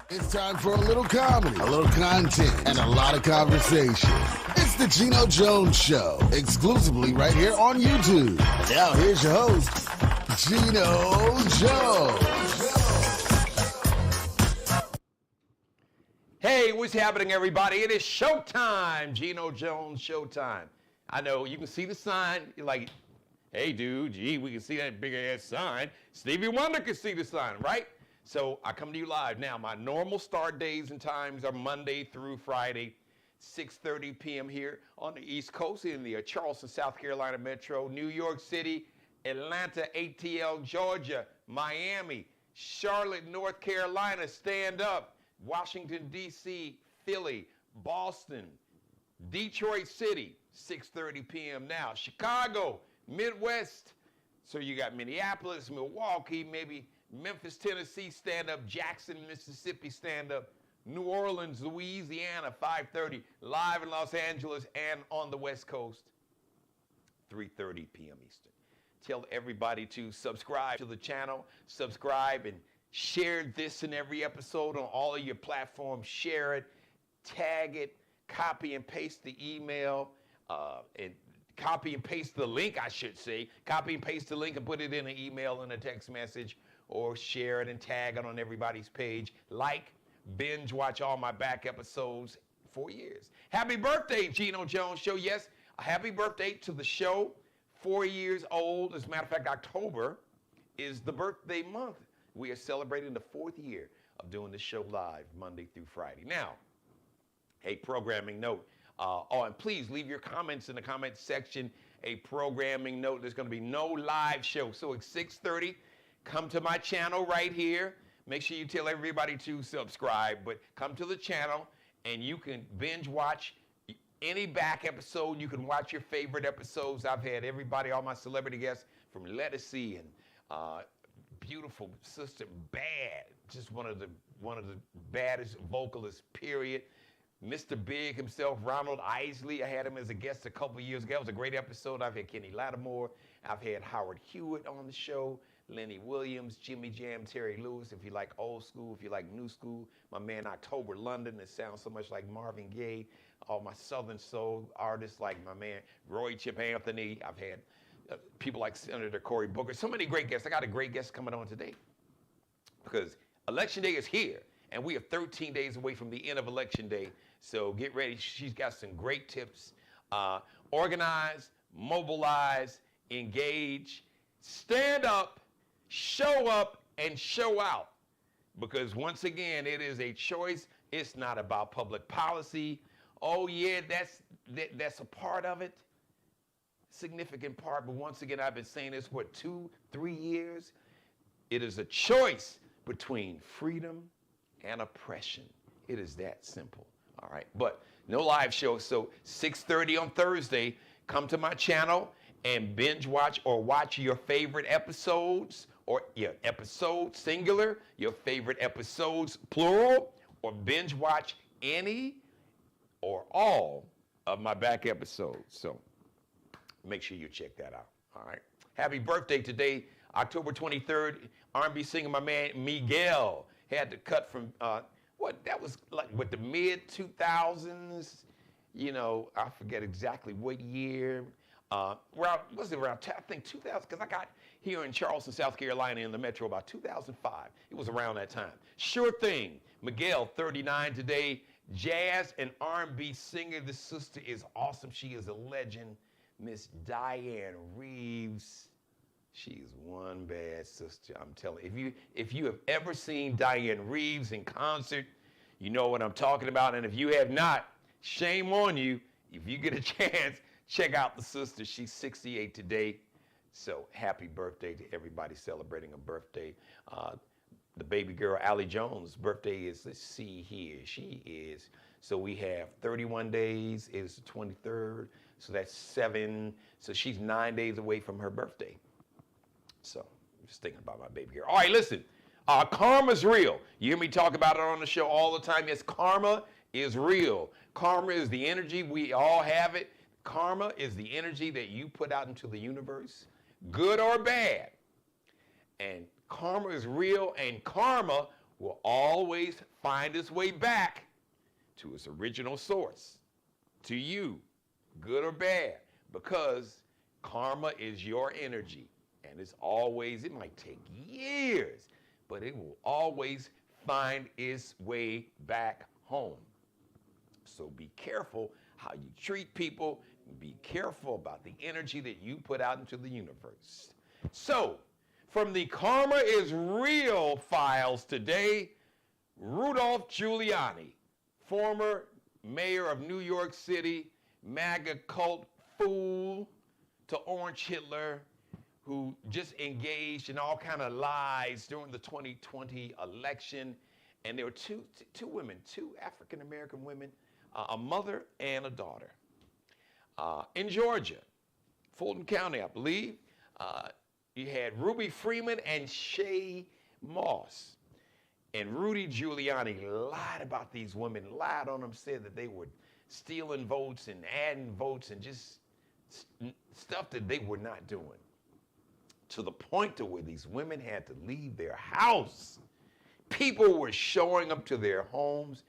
It's time for a little comedy, a little content, and a lot of conversation. It's the Geno Jones Show, exclusively right here on YouTube. And now here's your host, Geno Jones. Hey, what's happening, everybody? It is showtime, Geno Jones showtime. I know you can see the sign. You're like, hey, dude, gee, we can see that big-ass sign. Stevie Wonder can see the sign, right? So I come to you live. Now, my normal start days and times are Monday through Friday, 6:30 p.m. here on the East Coast in the Charleston, South Carolina metro, New York City, Atlanta, ATL, Georgia, Miami, Charlotte, North Carolina, stand up, Washington, D.C., Philly, Boston, Detroit City, 6:30 p.m. now, Chicago, Midwest. So you got Minneapolis, Milwaukee, maybe Memphis, Tennessee, stand up, Jackson, Mississippi, stand up, New Orleans, Louisiana, 5:30, live in Los Angeles and on the West Coast, 3:30 p.m. Eastern. Tell everybody to subscribe to the channel, subscribe and share this in every episode on all of your platforms. Share it, tag it, copy and paste the email, and copy and paste the link, I should say. Copy and paste the link and put it in an email and a text message, or share it and tag it on everybody's page. Like, binge watch all my back episodes, 4 years. Happy birthday, Geno Jones Show. Yes, a happy birthday to the show. 4 years old. As a matter of fact, October is the birthday month. We are celebrating the 4th year of doing the show live Monday through Friday. Now, hey, programming note. And please leave your comments in the comment section. A programming note. There's going to be no live show. So it's 6:30. Come to my channel right here. Make sure you tell everybody to subscribe, but come to the channel and you can binge watch any back episode. You can watch your favorite episodes. I've had everybody, all my celebrity guests from Lettucey and beautiful sister Bad, just one of the baddest vocalists, period. Mr. Big himself, Ronald Isley. I had him as a guest a couple years ago. It was a great episode. I've had Kenny Lattimore. I've had Howard Hewitt on the show. Lenny Williams, Jimmy Jam, Terry Lewis, if you like old school, if you like new school. My man October London, that sounds so much like Marvin Gaye. All my Southern soul artists like my man Roy Chip Anthony. I've had people like Senator Cory Booker. So many great guests. I got a great guest coming on today because Election Day is here, and we are 13 days away from the end of Election Day. So get ready. She's got some great tips. Organize, mobilize, engage, stand up, show up, and show out. Because once again, it is a choice. It's not about public policy. Oh yeah, that's a part of it, significant part. But once again, I've been saying this for 2-3 years. It is a choice between freedom and oppression. It is that simple. All right, but no live show. So 6:30 on Thursday, come to my channel and binge watch or watch your favorite episodes, or your episodes singular, your favorite episodes plural, or binge watch any or all of my back episodes. So make sure you check that out. All right. Happy birthday today, October 23rd. R&B singer, my man Miguel, had to cut from that was like with the mid 2000s. You know, I forget exactly what year. I think 2000, because I got here in Charleston, South Carolina in the metro about 2005. It was around that time. Sure thing. Miguel, 39 today, jazz and R&B singer. This sister is awesome. She is a legend. Miss Diane Reeves. She is one bad sister, I'm telling you. If you have ever seen Diane Reeves in concert, you know what I'm talking about. And if you have not, shame on you. If you get a chance, check out the sister. She's 68 today. So happy birthday to everybody celebrating a birthday. The baby girl, Allie Jones' birthday is, let's see here, she is. So we have 31 days, is the 23rd. So that's 7. So she's 9 days away from her birthday. So I'm just thinking about my baby girl. All right, listen. Karma's real. You hear me talk about it on the show all the time. Yes, karma is real. Karma is the energy. We all have it. Karma is the energy that you put out into the universe, good or bad. And karma is real, and karma will always find its way back to its original source, to you, good or bad, because karma is your energy. And it's always, it might take years, but it will always find its way back home. So be careful how you treat people. Be careful about the energy that you put out into the universe. So, from the Karma is Real files today, Rudolph Giuliani, former mayor of New York City, MAGA cult fool to Orange Hitler, who just engaged in all kind of lies during the 2020 election. And there were two women, two African-American women, a mother and a daughter. In Georgia, Fulton County, I believe, you had Ruby Freeman and Shay Moss. And Rudy Giuliani lied about these women, lied on them, said that they were stealing votes and adding votes and just stuff that they were not doing. To the point to where these women had to leave their house. People were showing up to their homes,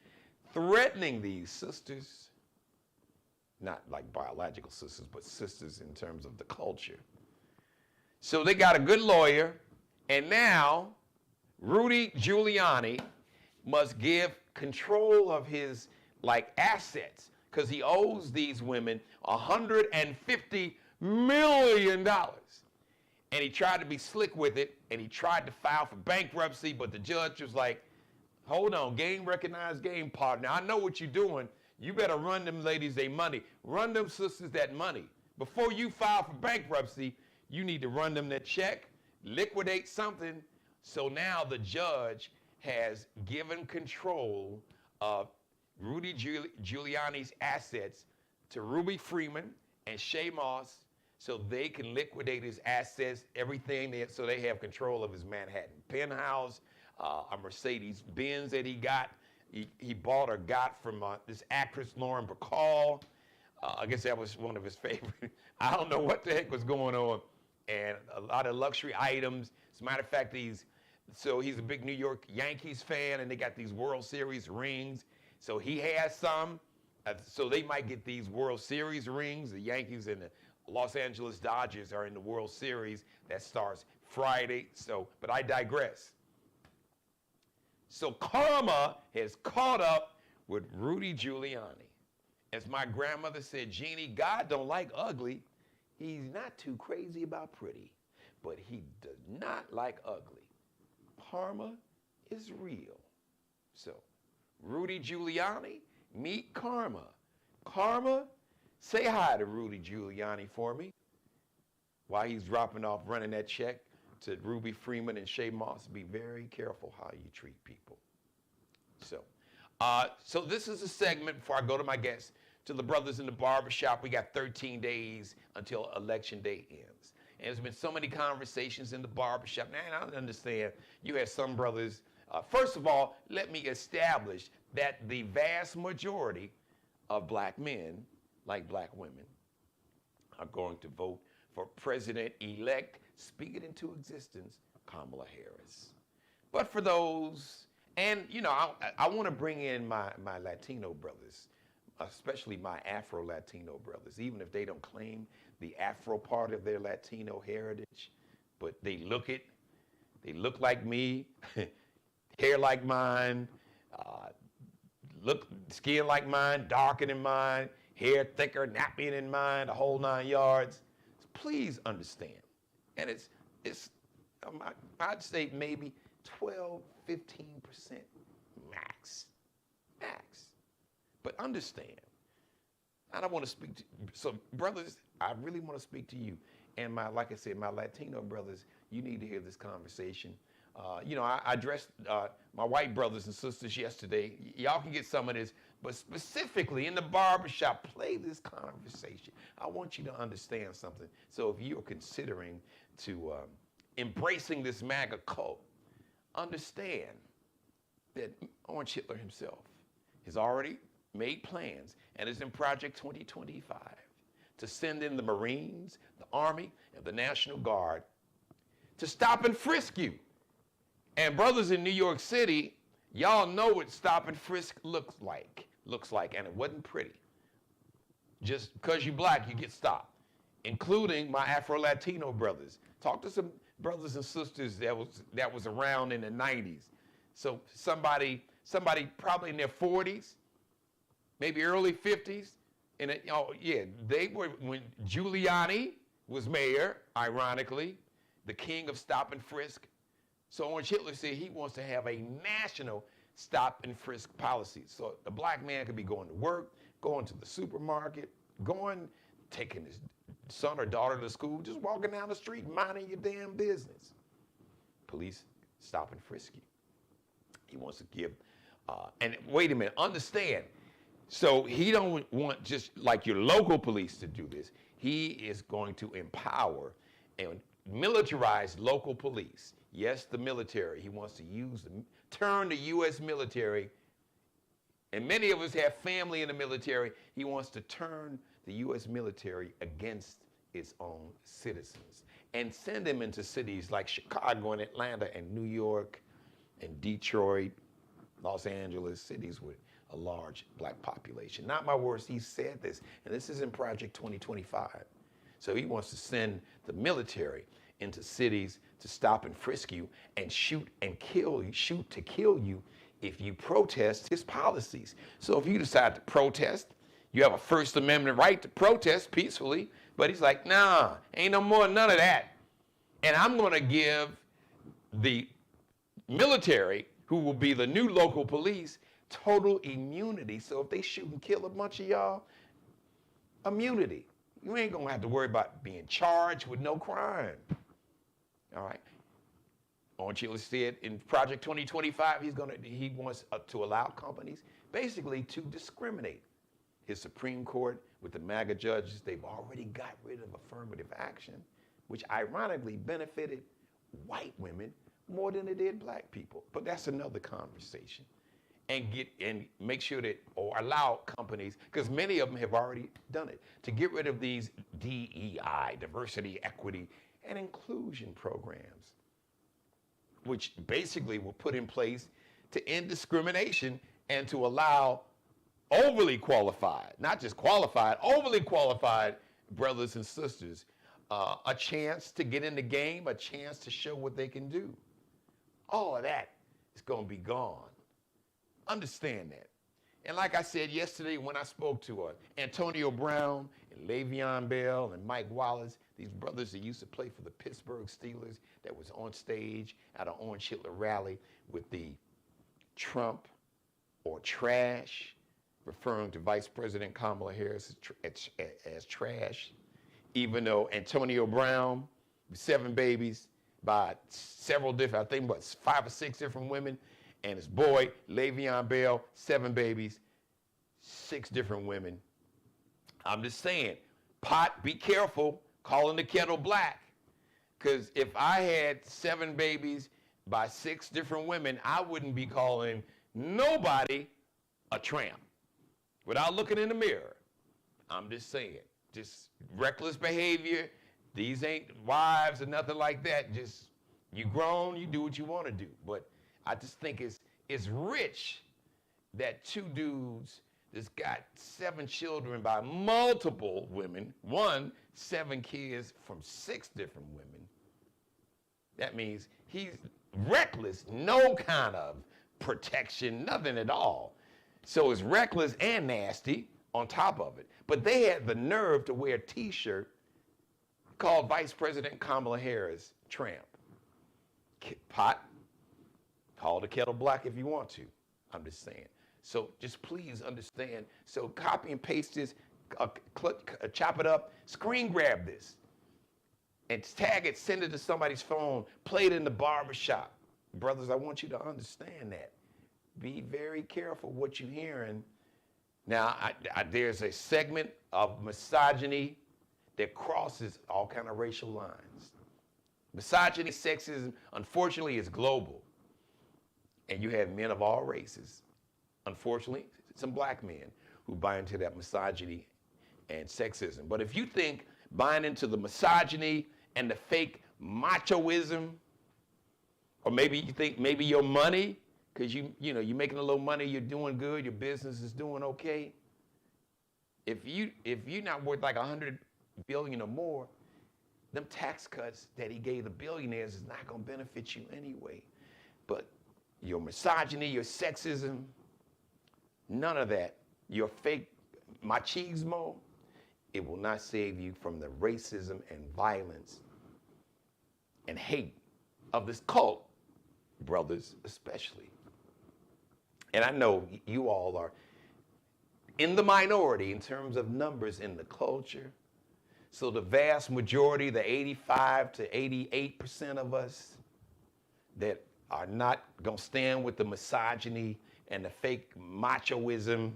threatening these sisters, not like biological sisters, but sisters in terms of the culture. So they got a good lawyer, and now Rudy Giuliani must give control of his assets, because he owes these women $150 million. And he tried to be slick with it, and he tried to file for bankruptcy, but the judge was like, hold on, game recognized game partner. I know what you're doing. You better run them ladies their money. Run them sisters that money. Before you file for bankruptcy, you need to run them that check, liquidate something. So now the judge has given control of Rudy Giuliani's assets to Ruby Freeman and Shay Moss, so they can liquidate his assets, everything, so they have control of his Manhattan penthouse, a Mercedes-Benz that he got. He bought or got from this actress, Lauren Bacall. I guess that was one of his favorite. I don't know what the heck was going on. And a lot of luxury items. As a matter of fact, he's a big New York Yankees fan, and they got these World Series rings. So he has some. So they might get these World Series rings. The Yankees and the Los Angeles Dodgers are in the World Series. That starts Friday. But I digress. So karma has caught up with Rudy Giuliani. As my grandmother said, Jeannie, God don't like ugly. He's not too crazy about pretty, but he does not like ugly. Karma is real. So, Rudy Giuliani, meet Karma. Karma, say hi to Rudy Giuliani for me. While he's dropping off, running that check to Ruby Freeman and Shay Moss, be very careful how you treat people. So this is a segment before I go to my guests. To the brothers in the barbershop, we got 13 days until Election Day ends. And there's been so many conversations in the barbershop. Now, I don't understand. You had some brothers. First of all, let me establish that the vast majority of black men, like black women, are going to vote for President-elect, speak it into existence, Kamala Harris. But for those, and I want to bring in my Latino brothers, especially my Afro-Latino brothers, even if they don't claim the Afro part of their Latino heritage, but they look like me, hair like mine, skin like mine, darker than mine, hair thicker, nappier than mine, the whole 9 yards. So please understand. And I'd say maybe 12, 15% max. But understand, I don't want to speak to you. So brothers, I really want to speak to you. And like I said, my Latino brothers, you need to hear this conversation. I addressed my white brothers and sisters yesterday. Y'all can get some of this, but specifically in the barbershop, play this conversation. I want you to understand something. So if you're considering to embracing this MAGA cult, understand that Orange Hitler himself has already made plans and is in Project 2025 to send in the Marines, the Army, and the National Guard to stop and frisk you. And brothers in New York City, y'all know what stop and frisk looks like, and it wasn't pretty. Just because you're black, you get stopped, including my Afro-Latino brothers. Talk to some brothers and sisters that was around in the 90s. So somebody probably in their 40s, maybe early 50s, and they were when Giuliani was mayor, ironically, the king of stop and frisk. So Orange Hitler said he wants to have a national stop and frisk policy. So the black man could be going to work, going to the supermarket, taking his son or daughter to school, just walking down the street, minding your damn business. Police stop and frisk you. He wants to give, and wait a minute, understand. So he don't want just like your local police to do this. He is going to empower and militarize local police. Yes, the military. He wants to turn the U.S. military, and many of us have family in the military. He wants to turn the U.S. military against its own citizens and send them into cities like Chicago and Atlanta and New York and Detroit, Los Angeles, cities with a large black population. Not my words, he said this, and this is in Project 2025. So he wants to send the military into cities to stop and frisk you and shoot to kill you if you protest his policies. So if you decide to protest, you have a First Amendment right to protest peacefully, but he's like, nah, ain't no more, none of that. And I'm gonna give the military, who will be the new local police, total immunity. So if they shoot and kill a bunch of y'all, immunity. You ain't gonna have to worry about being charged with no crime. All right. Orange Hitler said in Project 2025, he wants to allow companies basically to discriminate. His Supreme Court with the MAGA judges, they've already got rid of affirmative action, which ironically benefited white women more than it did black people. But that's another conversation. And make sure that, or allow companies, because many of them have already done it, to get rid of these DEI, diversity, equity, and inclusion programs, which basically were put in place to end discrimination and to allow overly qualified, not just qualified, overly qualified brothers and sisters a chance to get in the game, a chance to show what they can do. All of that is going to be gone. Understand that. And like I said yesterday when I spoke to Antonio Brown and Le'Veon Bell and Mike Wallace, these brothers that used to play for the Pittsburgh Steelers, that was on stage at an Orange Hitler rally with the Trump or trash, referring to Vice President Kamala Harris as trash, even though Antonio Brown, 7 babies by several different, I think 5 or 6 different women, and his boy, Le'Veon Bell, 7 babies, 6 different women. I'm just saying, pot, be careful calling the kettle black. Because if I had 7 babies by 6 different women, I wouldn't be calling nobody a tramp without looking in the mirror. I'm just saying, just reckless behavior. These ain't wives or nothing like that. Just, you grown, you do what you want to do. But I just think it's rich that 2 dudes that's got 7 children by multiple women, 7 kids from 6 different women. That means he's reckless, no kind of protection, nothing at all. So it's reckless and nasty on top of it. But they had the nerve to wear a T-shirt called Vice President Kamala Harris tramp. Pot, call the kettle black if you want to. I'm just saying. So just please understand. So copy and paste this, chop it up, screen grab this, and tag it, send it to somebody's phone, play it in the barbershop. Brothers, I want you to understand that. Be very careful what you're hearing. Now, there's a segment of misogyny that crosses all kind of racial lines. Misogyny, sexism, unfortunately, is global. And you have men of all races, unfortunately, some black men who buy into that misogyny and sexism. But if you think buying into the misogyny and the fake machoism Or maybe you think maybe your money, because you're making a little money, you're doing good, your business is doing okay. If you're not worth like 100 billion or more, them tax cuts that he gave the billionaires is not going to benefit you anyway. But your misogyny, your sexism, none of that, your fake machismo, it will not save you from the racism and violence and hate of this cult, brothers especially. And I know you all are in the minority in terms of numbers in the culture. So the vast majority, the 85 to 88% of us that are not going to stand with the misogyny and the fake machoism,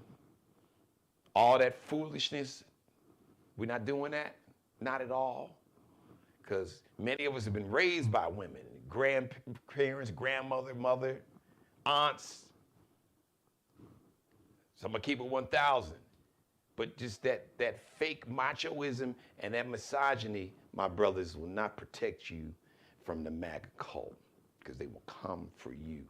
all that foolishness, we're not doing that. Not at all. Because many of us have been raised by women, grandparents, grandmother, mother, aunts. So I'm going to keep it 1,000. But just that fake machoism and that misogyny, my brothers, will not protect you from the MAGA cult, because they will come for you.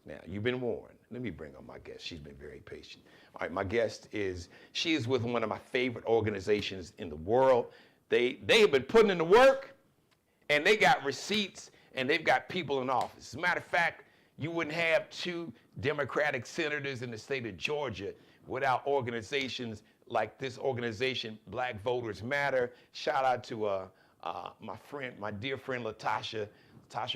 Now, you've been warned. Let me bring on my guest. She's been very patient. All right, my guest she is with one of my favorite organizations in the world. They have been putting in the work, and they got receipts, and they've got people in office. As a matter of fact, you wouldn't have 2 Democratic senators in the state of Georgia without organizations like this organization, Black Voters Matter. Shout out to my dear friend Latasha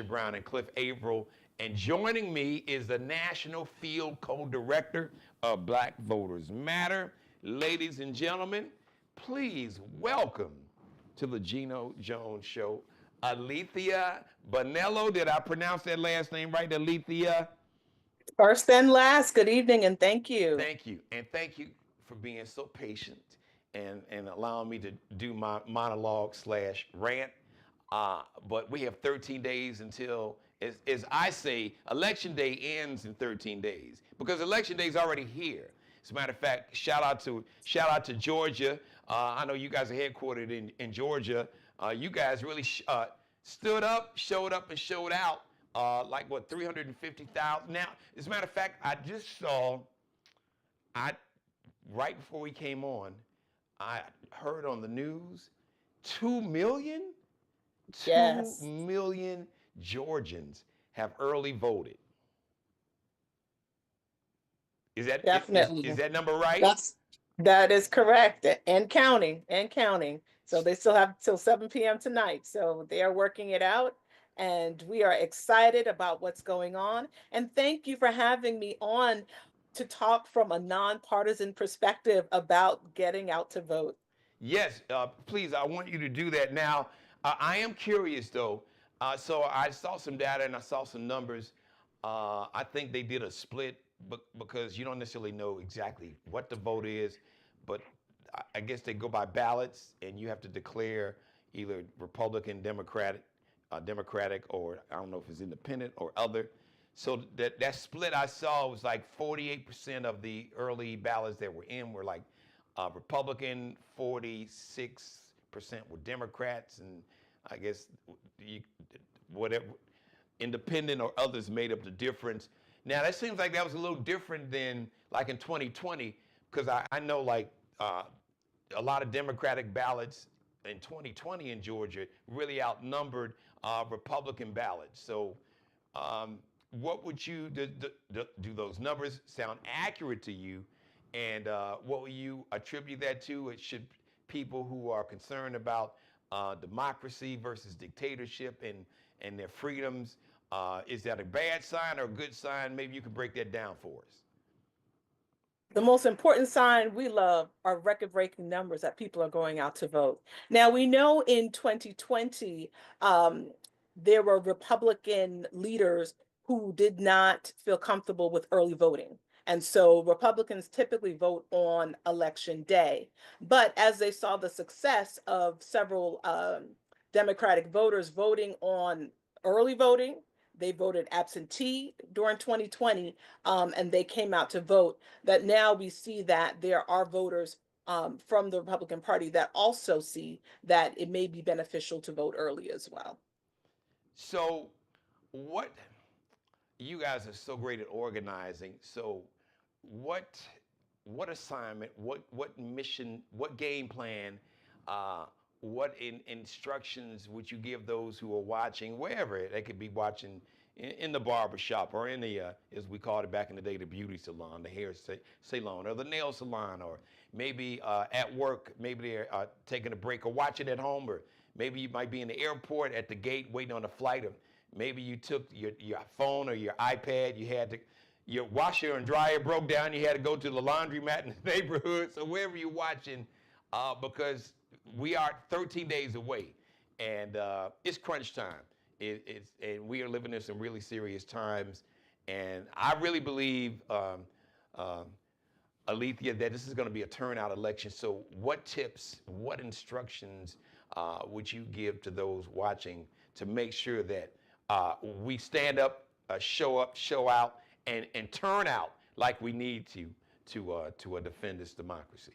Brown and Cliff Averill. And joining me is the National Field Co-Director of Black Voters Matter. Ladies and gentlemen, please welcome to the Geno Jones Show, Alethea Bonello. Did I pronounce that last name right, Alethea? First and last, good evening and thank you. Thank you. And thank you for being so patient and allowing me to do my monologue / rant. But we have 13 days until, as I say, Election Day ends in 13 days, because Election Day is already here. As a matter of fact, shout out to Georgia. I know you guys are headquartered in Georgia. You guys really stood up, showed up, and showed out. Like what, 350,000? Now, as a matter of fact, I just saw, right before we came on, I heard on the news, 2 million? Yes. 2 million Georgians have early voted. Is that Definitely. Is that number right? That is correct, and counting. So they still have till 7 p.m. tonight. So they are working it out, and we are excited about what's going on. And thank you for having me on to talk from a nonpartisan perspective about getting out to vote. Yes, please, I want you to do that. Now, I am curious though. So I saw some data and I saw some numbers. I think they did a split, because you don't necessarily know exactly what the vote is, but I guess they go by ballots, and you have to declare either Republican, Democratic, or I don't know if it's independent or other. So that split I saw was like 48% of the early ballots that were in were like Republican, 46% were Democrats, and I guess whatever, independent or others made up the difference. Now that seems like that was a little different than like in 2020, because I know like a lot of Democratic ballots in 2020 in Georgia really outnumbered Republican ballots. So what would you, do those numbers sound accurate to you? And what will you attribute that to? It should people who are concerned about democracy versus dictatorship and their freedoms, is that a bad sign or a good sign? Maybe you can break that down for us. The most important sign we love are record-breaking numbers that people are going out to vote. Now, we know in 2020, there were Republican leaders who did not feel comfortable with early voting. And so Republicans typically vote on election day. But as they saw the success of several Democratic voters voting on early voting, they voted absentee during 2020, and they came out to vote. That now we see that there are voters from the Republican Party that also see that it may be beneficial to vote early as well. So what you guys are so great at organizing. So, what what assignment, what mission, what game plan, uh, what instructions would you give those who are watching, wherever they could be watching in the barber shop or in the, as we called it back in the day, the beauty salon, the hair salon, or the nail salon, or maybe at work, maybe they're taking a break or watching at home, or maybe you might be in the airport at the gate waiting on a flight, or maybe you took your phone or your iPad, you had to, your washer and dryer broke down, you had to go to the laundromat in the neighborhood. So wherever you're watching, because we are 13 days away, and it's crunch time. And we are living in some really serious times. And I really believe, um, Alethea, that this is going to be a turnout election. So, what tips, what instructions would you give to those watching to make sure that we stand up, show up, show out, and turn out like we need to defend this democracy?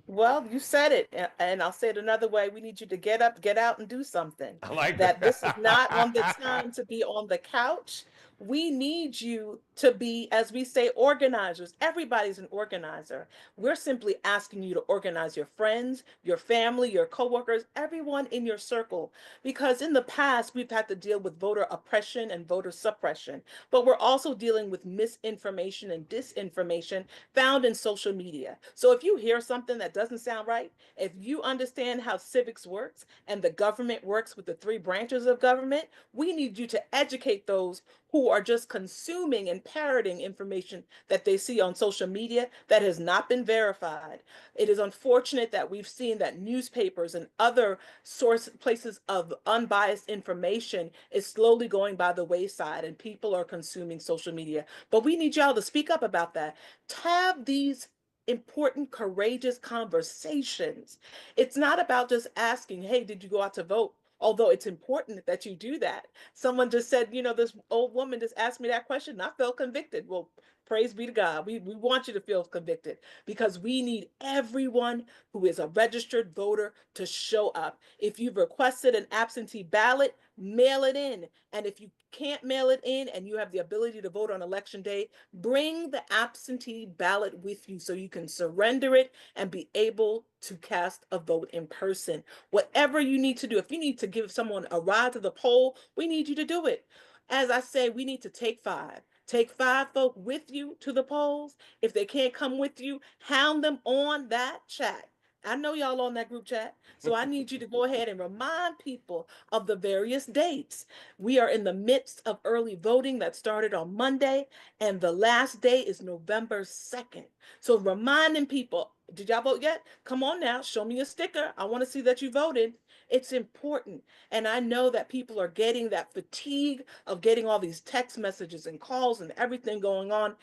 Well, you said it, and I'll say it another way. We need you to get up, get out, and do something. I like That this is not on the that. time to be on the couch. We need you to be, as we say, organizers. Everybody's an organizer. We're simply asking you to organize your friends, your family, your coworkers, everyone in your circle. Because in the past, we've had to deal with voter oppression and voter suppression, but we're also dealing with misinformation and disinformation found in social media. So if you hear something that doesn't sound right, if you understand how civics works and the government works with the three branches of government, we need you to educate those who are just consuming and parroting information that they see on social media that has not been verified. It is unfortunate that we've seen that newspapers and other source places of unbiased information is slowly going by the wayside and people are consuming social media. But we need y'all to speak up about that. Have these important, courageous conversations. It's not about just asking, hey, did you go out to vote? Although it's important that you do that. Someone just said, this old woman just asked me that question and I felt convicted. Well, praise be to God. We want you to feel convicted because we need everyone who is a registered voter to show up. If you've requested an absentee ballot, mail it in. And if you can't mail it in and you have the ability to vote on election day, bring the absentee ballot with you so you can surrender it and be able to cast a vote in person. Whatever you need to do, if you need to give someone a ride to the poll, we need you to do it. As I say, we need to take five. Take five folk with you to the polls. If they can't come with you, hound them on that chat. I know y'all on that group chat. So I need you to go ahead and remind people of the various dates. We are in the midst of early voting that started on Monday, and the last day is November 2nd. So reminding people, did y'all vote yet? Come on now, show me a sticker. I want to see that you voted. It's important. And I know that people are getting that fatigue of getting all these text messages and calls and everything going on.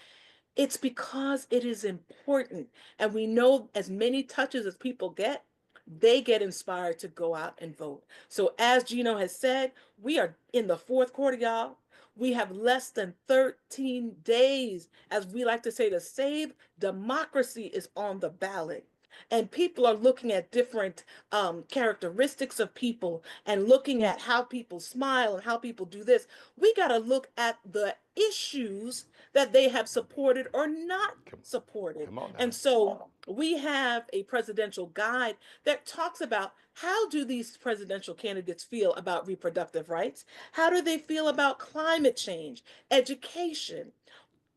It's because it is important. And we know as many touches as people get, they get inspired to go out and vote. So as Geno has said, we are in the fourth quarter, y'all. We have less than 13 days, as we like to say, to save democracy is on the ballot. And people are looking at different characteristics of people and looking at how people smile and how people do this. We got to look at the issues that they have supported or not supported. Come on now. And so we have a presidential guide that talks about how do these presidential candidates feel about reproductive rights? How do they feel about climate change, education,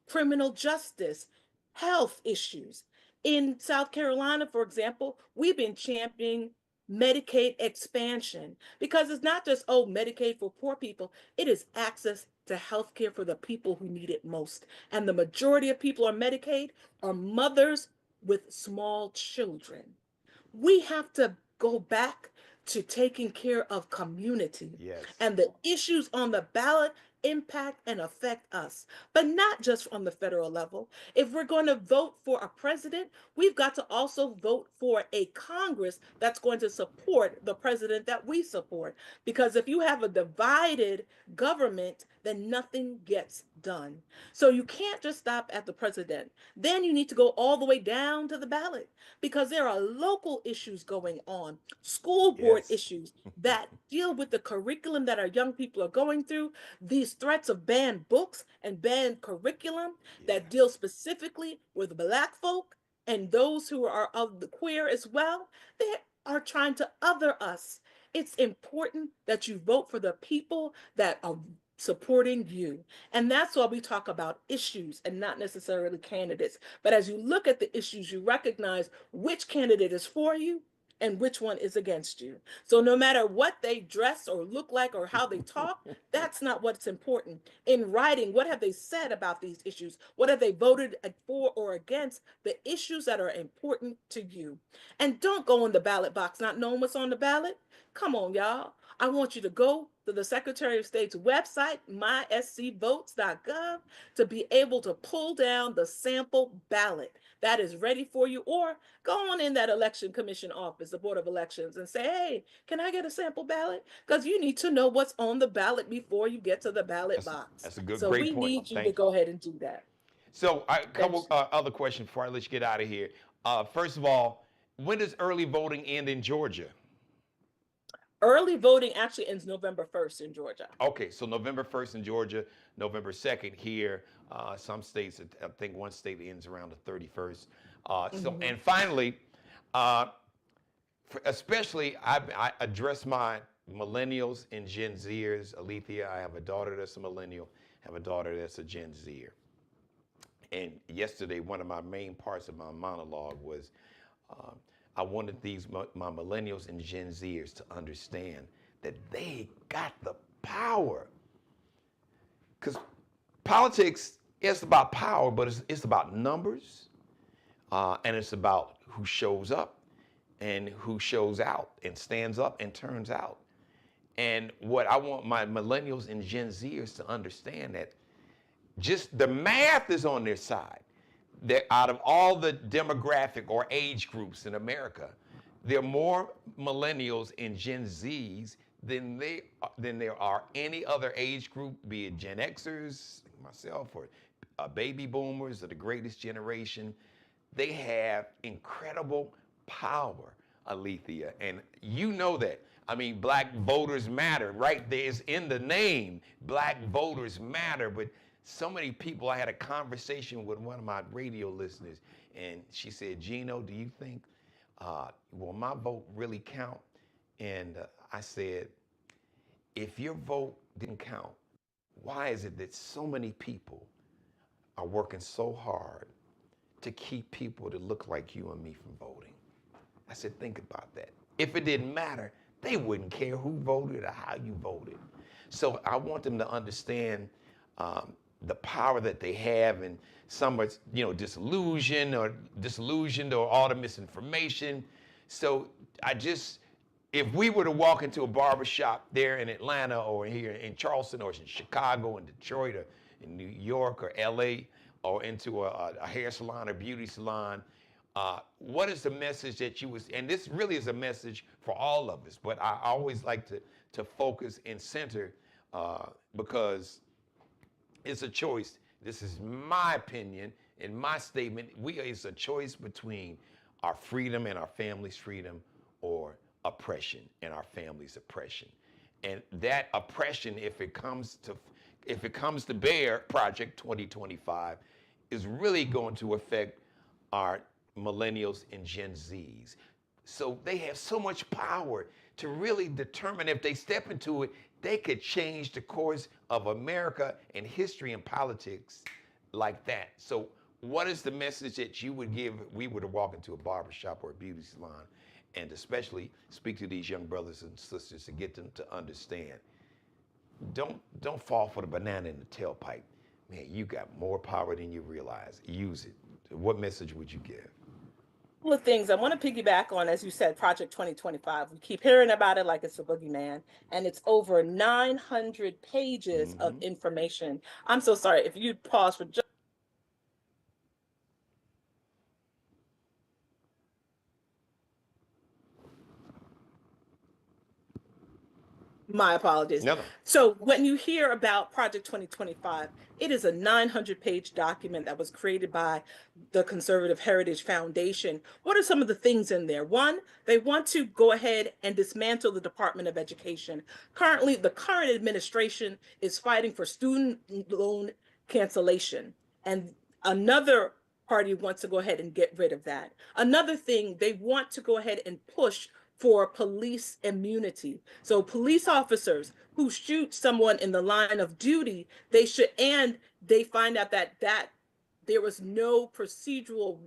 criminal justice, health issues? In South Carolina, for example, we've been championing Medicaid expansion because it's not just, oh, Medicaid for poor people, it is access to health care for the people who need it most. And the majority of people on Medicaid are mothers with small children. We have to go back to taking care of community. Yes. And the issues on the ballot impact and affect us, but not just on the federal level. If we're going to vote for a president, we've got to also vote for a Congress that's going to support the president that we support. Because if you have a divided government, then nothing gets done. So you can't just stop at the president. Then you need to go all the way down to the ballot because there are local issues going on, school board Yes. issues that deal with the curriculum that our young people are going through, the these threats of banned books and banned curriculum that deal specifically with Black folk and those who are of the queer as well, they are trying to other us. It's important that you vote for the people that are supporting you. And that's why we talk about issues and not necessarily candidates. But as you look at the issues, you recognize which candidate is for you and which one is against you. So no matter what they dress or look like or how they talk, that's not what's important. In writing, what have they said about these issues? What have they voted for or against? The issues that are important to you. And don't go in the ballot box not knowing what's on the ballot. Come on, y'all. I want you to go to the Secretary of State's website, myscvotes.gov, to be able to pull down the sample ballot that is ready for you, or go on in that election commission office, the Board of Elections, and say, hey, can I get a sample ballot? Because you need to know what's on the ballot before you get to the ballot box. That's a good, So great we point. need you to Thank you. go ahead and do that. So a couple other questions before I let you get out of here. First of all, when does early voting end in Georgia? Early voting actually ends November 1st in Georgia. Okay, so November 1st in Georgia, November 2nd here. Some states, I think one state ends around the 31st. And finally, especially I address my millennials and Gen Zers. Alethea, I have a daughter that's a millennial, have a daughter that's a Gen Zer. And yesterday, one of my main parts of my monologue was I wanted my millennials and Gen Zers to understand that they got the power. Because politics is about power, but it's about numbers, and it's about who shows up and who shows out and stands up and turns out. And what I want my millennials and Gen Zers to understand that just the math is on their side. That out of all the demographic or age groups in America, there are more millennials and Gen Zs than there are any other age group, be it Gen Xers, myself, or baby boomers, or the greatest generation. They have incredible power, Alethea, and you know that. I mean, Black voters matter, right? There's in the name, Black voters matter, but so many people. I had a conversation with one of my radio listeners, and she said, Geno, do you think, will my vote really count? And I said, if your vote didn't count, why is it that so many people are working so hard to keep people that look like you and me from voting? I said, think about that. If it didn't matter, they wouldn't care who voted or how you voted. So I want them to understand the power that they have, and some are, disillusioned or all the misinformation. So if we were to walk into a barbershop there in Atlanta or here in Charleston or in Chicago and Detroit or in New York or LA or into a hair salon or beauty salon, what is the message that you and this really is a message for all of us, but I always like to focus and center because it's a choice. This is my opinion and my statement. It's a choice between our freedom and our family's freedom, or oppression and our family's oppression. And that oppression, if it comes to bear, Project 2025 is really going to affect our millennials and Gen Zs. So they have so much power to really determine, if they step into it, they could change the course of America and history and politics like that. So what is the message that you would give if we were to walk into a barbershop or a beauty salon, and especially speak to these young brothers and sisters to get them to understand? Don't fall for the banana in the tailpipe. Man, you got more power than you realize. Use it. What message would you give? Couple of things I want to piggyback on, as you said, Project 2025. We keep hearing about it like it's a boogeyman, and it's over 900 pages of information. I'm so sorry if you'd pause for just My apologies. No. So when you hear about Project 2025, it is a 900-page document that was created by the Conservative Heritage Foundation. What are some of the things in there? One, they want to go ahead and dismantle the Department of Education. Currently, the current administration is fighting for student loan cancellation, and another party wants to go ahead and get rid of that. Another thing, they want to go ahead and push for police immunity. So police officers who shoot someone in the line of duty, and they find out that there was no procedural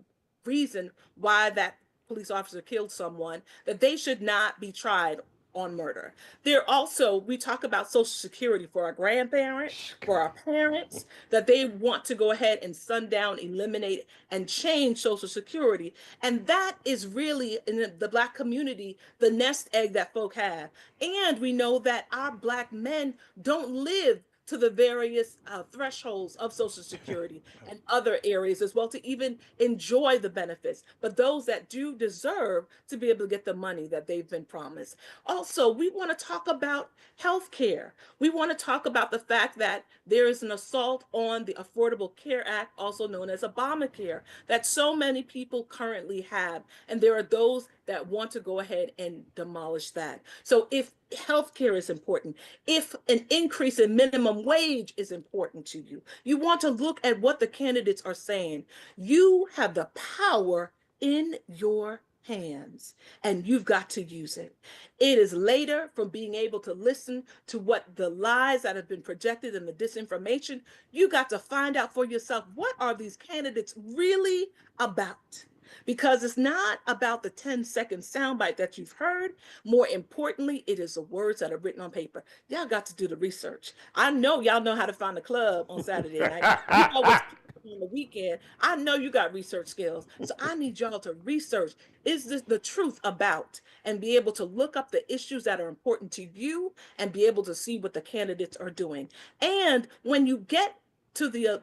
reason why that police officer killed someone, that they should not be tried on murder. We talk about Social Security for our grandparents, for our parents, that they want to go ahead and sundown, eliminate, and change Social Security. And that is really, in the Black community, the nest egg that folk have. And we know that our Black men don't live to the various thresholds of Social Security and other areas as well to even enjoy the benefits. But those that do deserve to be able to get the money that they've been promised. Also, we want to talk about health care. We want to talk about the fact that there is an assault on the Affordable Care Act, also known as Obamacare, that so many people currently have. And there are those that want to go ahead and demolish that. So if healthcare is important, if an increase in minimum wage is important to you, you want to look at what the candidates are saying. You have the power in your hands and you've got to use it. It is later from being able to listen to what the lies that have been projected and the disinformation. You got to find out for yourself, what are these candidates really about? Because it's not about the 10-second soundbite that you've heard. More importantly, it is the words that are written on paper. Y'all got to do the research. I know y'all know how to find a club on Saturday night. You know what's on the weekend. I know you got research skills. So I need y'all to research. Is this the truth about? And be able to look up the issues that are important to you and be able to see what the candidates are doing. And when you get to the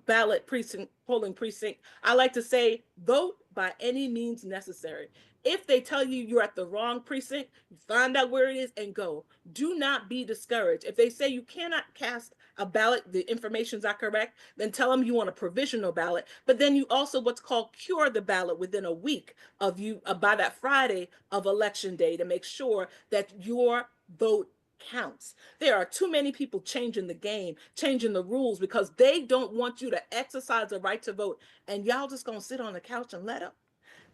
ballot precinct, polling precinct, I like to say, vote by any means necessary. If they tell you you're at the wrong precinct, find out where it is and go. Do not be discouraged. If they say you cannot cast a ballot, the information's not correct, then tell them you want a provisional ballot. But then you also what's called cure the ballot within a week of you by that Friday of election day to make sure that your vote counts. There are too many people changing the game, changing the rules because they don't want you to exercise the right to vote. And y'all just gonna sit on the couch and let them.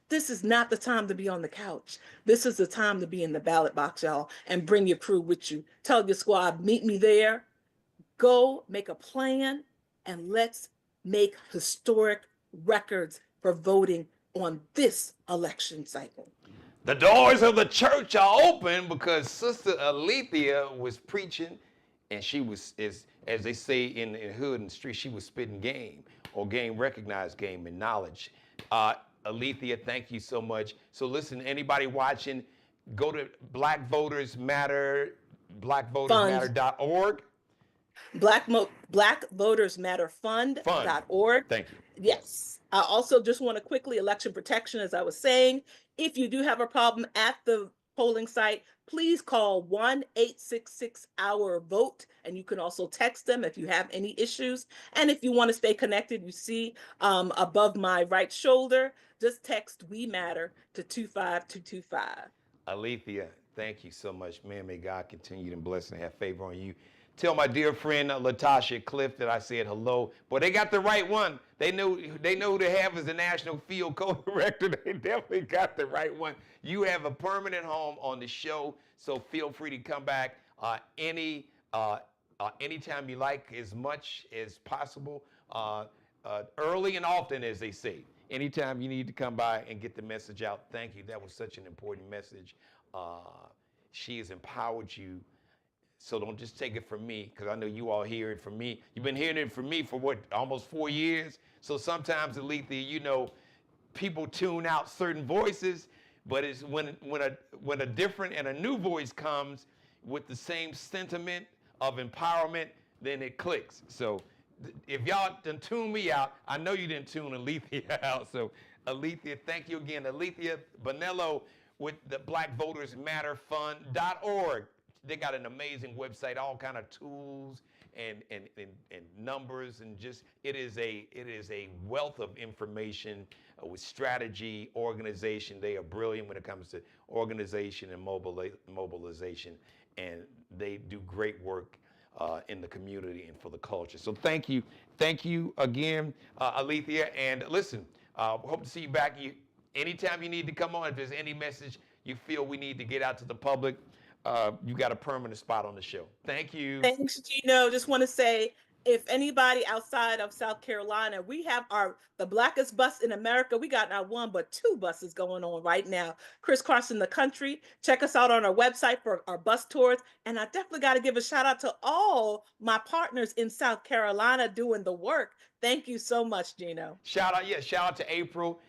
This is not the time to be on the couch. This is the time to be in the ballot box, y'all, and bring your crew with you. Tell your squad, meet me there. Go make a plan and let's make historic records for voting on this election cycle. The doors of the church are open because Sister Alethea was preaching, and she was, as they say in the hood and the street, she was spitting game, or game recognized game and knowledge. Alethea, thank you so much. So listen, anybody watching, go to Black Voters Matter, blackvotersmatter.org. Black Voters Matter Fund.org. Thank you. Yes. I also just want to quickly, election protection, as I was saying, if you do have a problem at the polling site, please call 1-866-OUR-VOTE, and you can also text them if you have any issues. And if you want to stay connected, you see above my right shoulder, just text We Matter to 25225. Alethea, thank you so much, man. May God continue to bless and have favor on you. Tell my dear friend Latasha Cliff that I said hello. But they got the right one. They know who they have as the National Field Co-Director. They definitely got the right one. You have a permanent home on the show, so feel free to come back anytime you like, as much as possible, early and often, as they say. Anytime you need to come by and get the message out. Thank you. That was such an important message. She has empowered you. So don't just take it from me, because I know you all hear it from me. You've been hearing it from me for what, almost 4 years? So sometimes, Alethea, you know, people tune out certain voices, but it's when a different and a new voice comes with the same sentiment of empowerment, then it clicks. So if y'all done tune me out, I know you didn't tune Alethea out. So Alethea, thank you again. Alethea Bonello with the Black Voters Matter Fund.org. they got an amazing website, all kind of tools and numbers, and just it is a wealth of information with strategy, organization. They are brilliant when it comes to organization and mobilization, and they do great work in the community and for the culture. So thank you again, Alethea. And listen, hope to see you back. Anytime you need to come on, if there's any message you feel we need to get out to the public, you got a permanent spot on the show. Thank you. Thanks, Geno. Just want to say, if anybody outside of South Carolina, we have the blackest bus in America. We got not one, but two buses going on right now, crisscrossing the country. Check us out on our website for our bus tours. And I definitely got to give a shout out to all my partners in South Carolina doing the work. Thank you so much, Geno. Shout out to April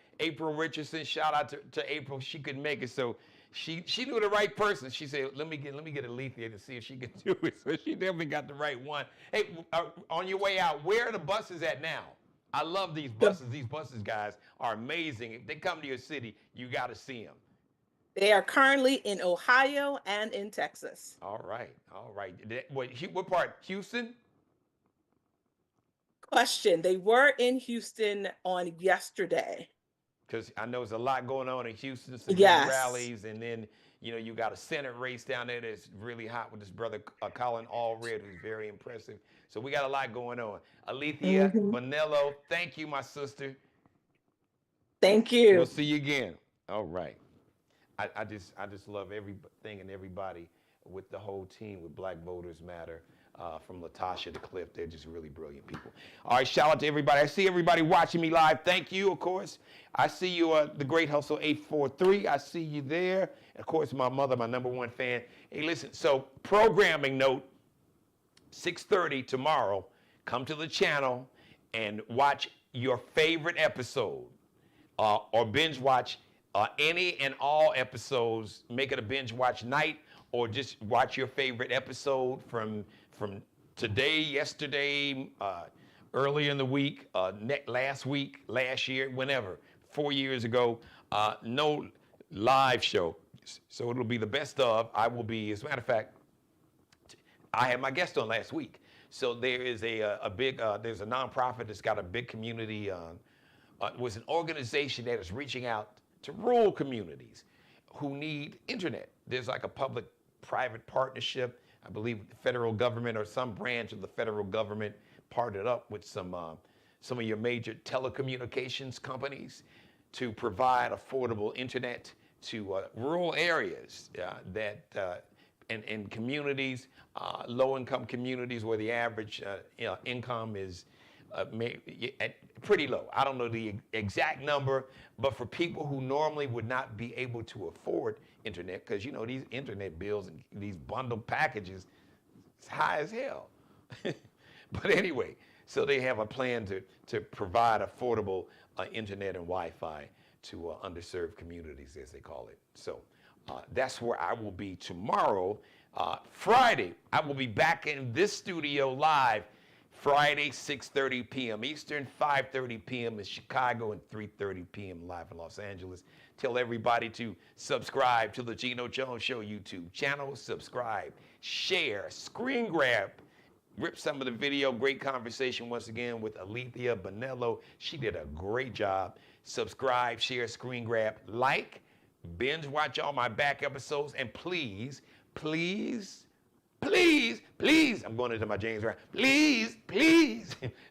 Richardson. Shout out to April. She couldn't make it, so she knew the right person. She said, let me get Alethea to see if she can do it. So she definitely got the right one. Hey, on your way out, where are the buses at now? I love these buses. These buses, guys, are amazing. If they come to your city, you got to see them. They are currently in Ohio and in Texas. All right. What part? Houston? Question. They were in Houston on yesterday. Because I know there's a lot going on in Houston, some rallies, and then, you got a Senate race down there that's really hot with this brother, Colin Allred, who's very impressive. So we got a lot going on. Alethea Bonello, thank you, my sister. Thank you. We'll see you again. All right. I just love everything and everybody with the whole team with Black Voters Matter. From Latasha to Cliff, they're just really brilliant people. All right, shout out to everybody. I see everybody watching me live. Thank you, of course. I see you, The Great Hustle 843. I see you there. And of course, my mother, my #1 fan. Hey, listen, so programming note, 6:30 tomorrow, come to the channel and watch your favorite episode or binge watch any and all episodes. Make it a binge watch night, or just watch your favorite episode from today, yesterday, early in the week, last week, last year, whenever, 4 years ago. No live show. So it'll be the best of. I will be, as a matter of fact, I had my guest on last week. So there is there's a nonprofit that's got a big community. It was an organization that is reaching out to rural communities who need internet. There's like a public-private partnership. I believe the federal government or some branch of the federal government partnered up with some of your major telecommunications companies to provide affordable internet to rural areas and communities, low-income communities where the average income is pretty low. I don't know the exact number, but for people who normally would not be able to afford internet, because these internet bills and these bundled packages, it's high as hell. But anyway, so they have a plan to provide affordable internet and Wi-Fi to underserved communities, as they call it. So that's where I will be tomorrow. Friday, I will be back in this studio live. Friday, 6:30 p.m. Eastern, 5:30 p.m. in Chicago, and 3:30 p.m. live in Los Angeles. Tell everybody to subscribe to the Geno Jones Show YouTube channel. Subscribe, share, screen grab, rip some of the video. Great conversation once again with Alethea Bonello. She did a great job. Subscribe, share, screen grab, like, binge watch all my back episodes, and please, I'm going into my James Brown. Please,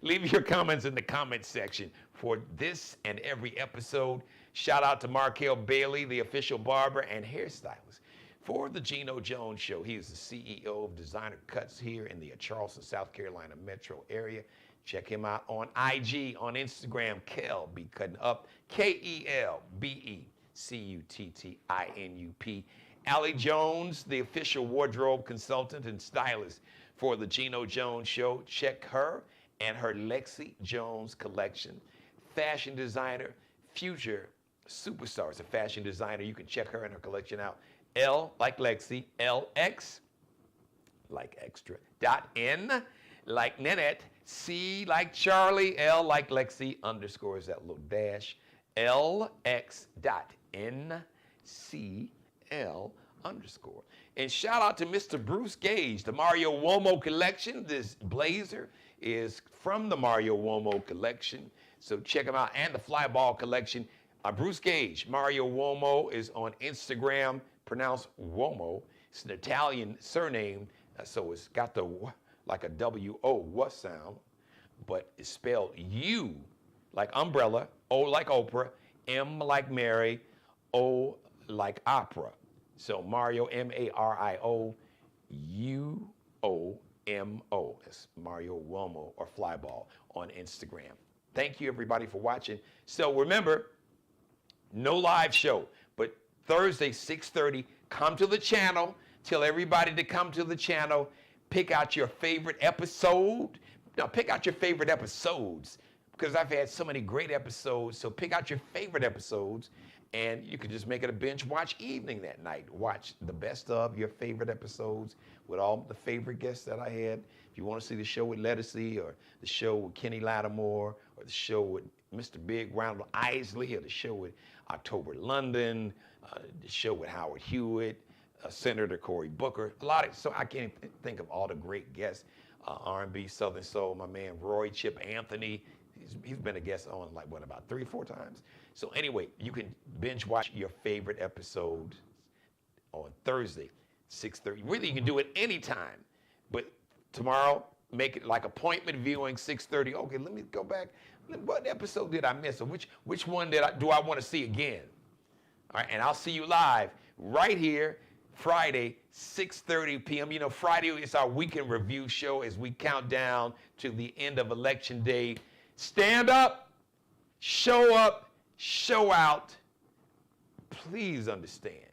leave your comments in the comment section for this and every episode. Shout out to Markel Bailey, the official barber and hairstylist for the Geno Jones Show. He is the CEO of Designer Cuts here in the Charleston, South Carolina metro area. Check him out on IG, on Instagram, Kel Be Cutting Up, KELBECUTTINUP. Allie Jones, the official wardrobe consultant and stylist for the Geno Jones Show. Check her and her Lexi Jones collection. Fashion designer, future superstar is a fashion designer. You can check her and her collection out. L like Lexi, LX like extra, .N like Nanette, C like Charlie, L like Lexi, underscores that little dash, LX.NCL underscore. And shout out to Mr. Bruce Gage, the Mario Uomo collection. This blazer is from the Mario Uomo collection. So check him out. And the fly ball collection. Bruce Gage, Mario Uomo, is on Instagram, pronounced Uomo. It's an Italian surname, so it's got the like a W-O sound, but it's spelled U like umbrella, O like Oprah, M like Mary, O like opera. So Mario, M-A-R-I-O, U-O-M-O. That's Mario Uomo or Flyball on Instagram. Thank you, everybody, for watching. So remember, no live show, but Thursday, 6:30, come to the channel. Tell everybody to come to the channel. Pick out your favorite episode. Now, pick out your favorite episodes because I've had so many great episodes. So pick out your favorite episodes, and you can just make it a binge watch evening that night. Watch the best of your favorite episodes with all the favorite guests that I had. If you want to see the show with Lettucey, or the show with Kenny Lattimore, or the show with Mr. Big Ronald Isley, or the show with October London, the show with Howard Hewitt, Senator Cory Booker, so I can't think of all the great guests. R&B, Southern Soul, my man Roy Chip Anthony, he's been a guest on like about 3 or 4 times. So anyway, you can binge watch your favorite episode on Thursday, 6:30. Really, you can do it anytime, but tomorrow, make it like appointment viewing, 6:30. Okay, let me go back. What episode did I miss, or which one do I want to see again? All right, and I'll see you live right here Friday, 6:30 p.m. You know, Friday is our weekend review show as we count down to the end of Election Day. Stand up, show out. Please understand,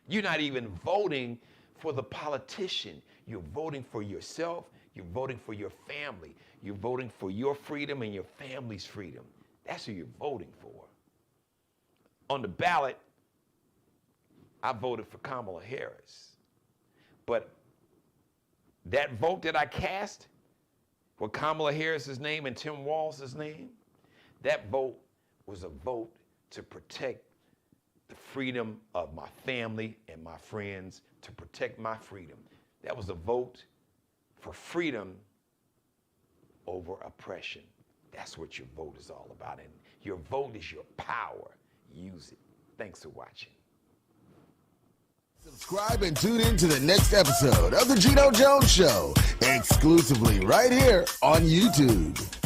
you're not even voting for the politician. You're voting for yourself. You're voting for your family. You're voting for your freedom and your family's freedom. That's who you're voting for. On the ballot, I voted for Kamala Harris. But that vote that I cast with Kamala Harris's name and Tim Walz's name, that vote was a vote to protect the freedom of my family and my friends, to protect my freedom. That was a vote for freedom over oppression. That's what your vote is all about. And your vote is your power. Use it. Thanks for watching. Subscribe and tune in to the next episode of The Geno Jones Show, exclusively right here on YouTube.